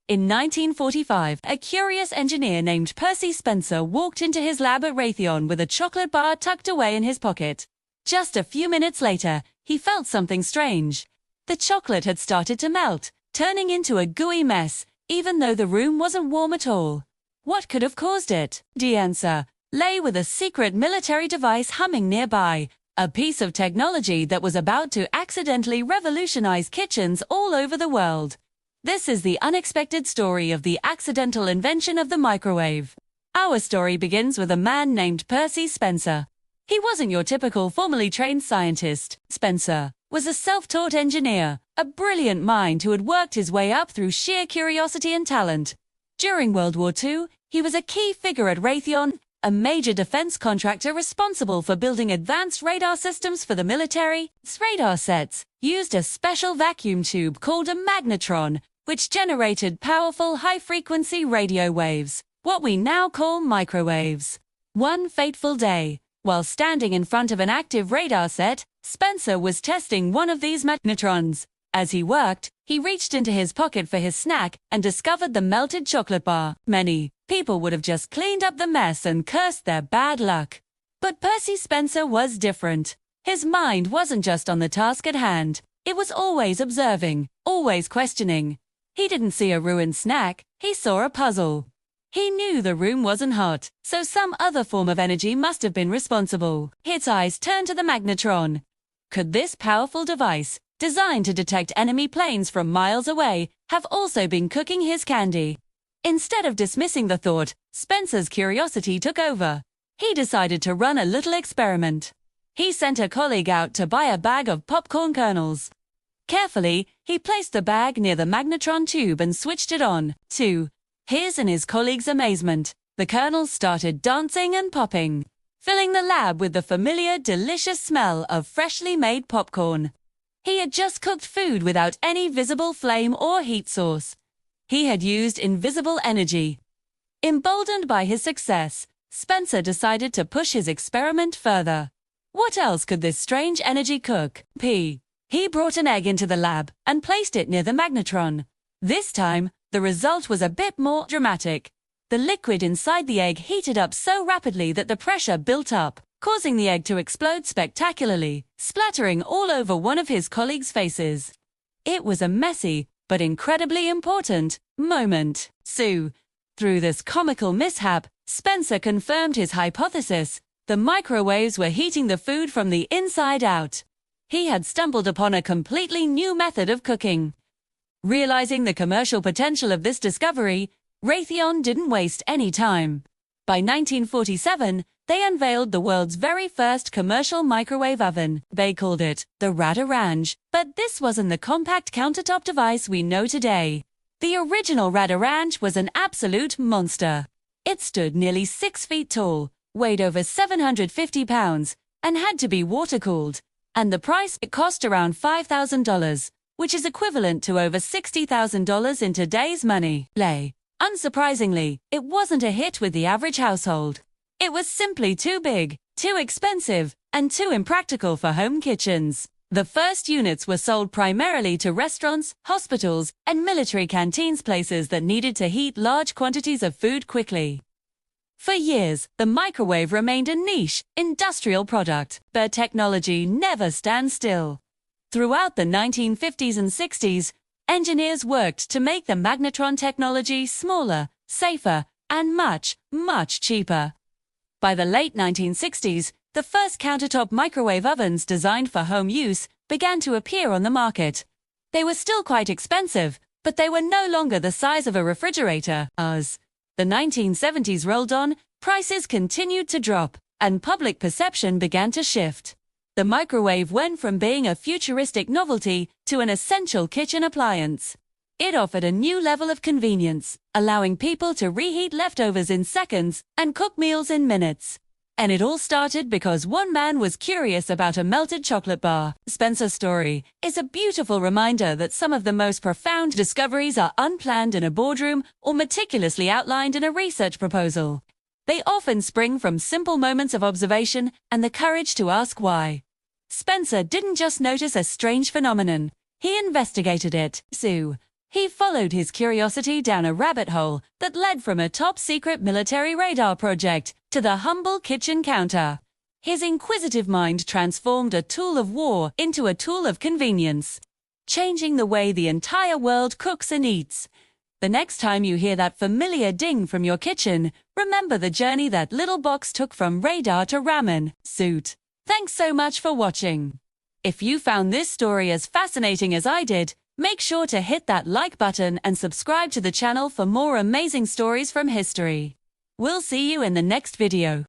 In 1945, a curious engineer named Percy Spencer walked into his lab at Raytheon with a chocolate bar tucked away in his pocket. Just a few minutes later, he felt something strange. The chocolate had started to melt, turning into a gooey mess, even though the room wasn't warm at all. What could have caused it? The answer lay with a secret military device humming nearby, a piece of technology that was about to accidentally revolutionize kitchens all over the world. This is the unexpected story of the accidental invention of the microwave. Our story begins with a man named Percy Spencer. He wasn't your typical formally trained scientist. Spencer was a self-taught engineer, a brilliant mind who had worked his way up through sheer curiosity and talent. During World War II, he was a key figure at Raytheon, a major defense contractor responsible for building advanced radar systems for the military. Its radar sets used a special vacuum tube called a magnetron, which generated powerful high-frequency radio waves, what we now call microwaves. One fateful day, while standing in front of an active radar set, Spencer was testing one of these magnetrons. As he worked, he reached into his pocket for his snack and discovered the melted chocolate bar. Many people would have just cleaned up the mess and cursed their bad luck. But Percy Spencer was different. His mind wasn't just on the task at hand. It was always observing, always questioning. He didn't see a ruined snack, he saw a puzzle. He knew the room wasn't hot, so some other form of energy must have been responsible. His eyes turned to the magnetron. Could this powerful device, designed to detect enemy planes from miles away, have also been cooking his candy? Instead of dismissing the thought, Spencer's curiosity took over. He decided to run a little experiment. He sent a colleague out to buy a bag of popcorn kernels. Carefully, he placed the bag near the magnetron tube and switched it on. To his and his colleagues' amazement, the kernels started dancing and popping, filling the lab with the familiar, delicious smell of freshly made popcorn. He had just cooked food without any visible flame or heat source. He had used invisible energy. Emboldened by his success, Spencer decided to push his experiment further. What else could this strange energy cook? He brought an egg into the lab and placed it near the magnetron. This time, the result was a bit more dramatic. The liquid inside the egg heated up so rapidly that the pressure built up, causing the egg to explode spectacularly, splattering all over one of his colleagues' faces. It was a messy, but incredibly important, moment. Through this comical mishap, Spencer confirmed his hypothesis. The microwaves were heating the food from the inside out. He had stumbled upon a completely new method of cooking. Realizing the commercial potential of this discovery, Raytheon didn't waste any time. By 1947, they unveiled the world's very first commercial microwave oven. They called it the Radarange, but this wasn't the compact countertop device we know today. The original Radarange was an absolute monster. It stood nearly 6 feet tall, weighed over 750 pounds, and had to be water-cooled. And the price, it cost around $5,000, which is equivalent to over $60,000 in today's money. Unsurprisingly, it wasn't a hit with the average household. It was simply too big, too expensive, and too impractical for home kitchens. The first units were sold primarily to restaurants, hospitals, and military canteens, places that needed to heat large quantities of food quickly. For years, the microwave remained a niche, industrial product, but technology never stands still. Throughout the 1950s and 60s, engineers worked to make the magnetron technology smaller, safer, and much, much cheaper. By the late 1960s, the first countertop microwave ovens designed for home use began to appear on the market. They were still quite expensive, but they were no longer the size of a refrigerator. As the 1970s rolled on, prices continued to drop, and public perception began to shift. The microwave went from being a futuristic novelty to an essential kitchen appliance. It offered a new level of convenience, allowing people to reheat leftovers in seconds and cook meals in minutes. And it all started because one man was curious about a melted chocolate bar. Spencer's story is a beautiful reminder that some of the most profound discoveries are unplanned in a boardroom or meticulously outlined in a research proposal. They often spring from simple moments of observation and the courage to ask why. Spencer didn't just notice a strange phenomenon. He investigated it. He followed his curiosity down a rabbit hole that led from a top-secret military radar project to the humble kitchen counter. His inquisitive mind transformed a tool of war into a tool of convenience, changing the way the entire world cooks and eats. The next time you hear that familiar ding from your kitchen, remember the journey that little box took from radar to ramen suit. Thanks so much for watching. If you found this story as fascinating as I did, make sure to hit that like button and subscribe to the channel for more amazing stories from history. We'll see you in the next video.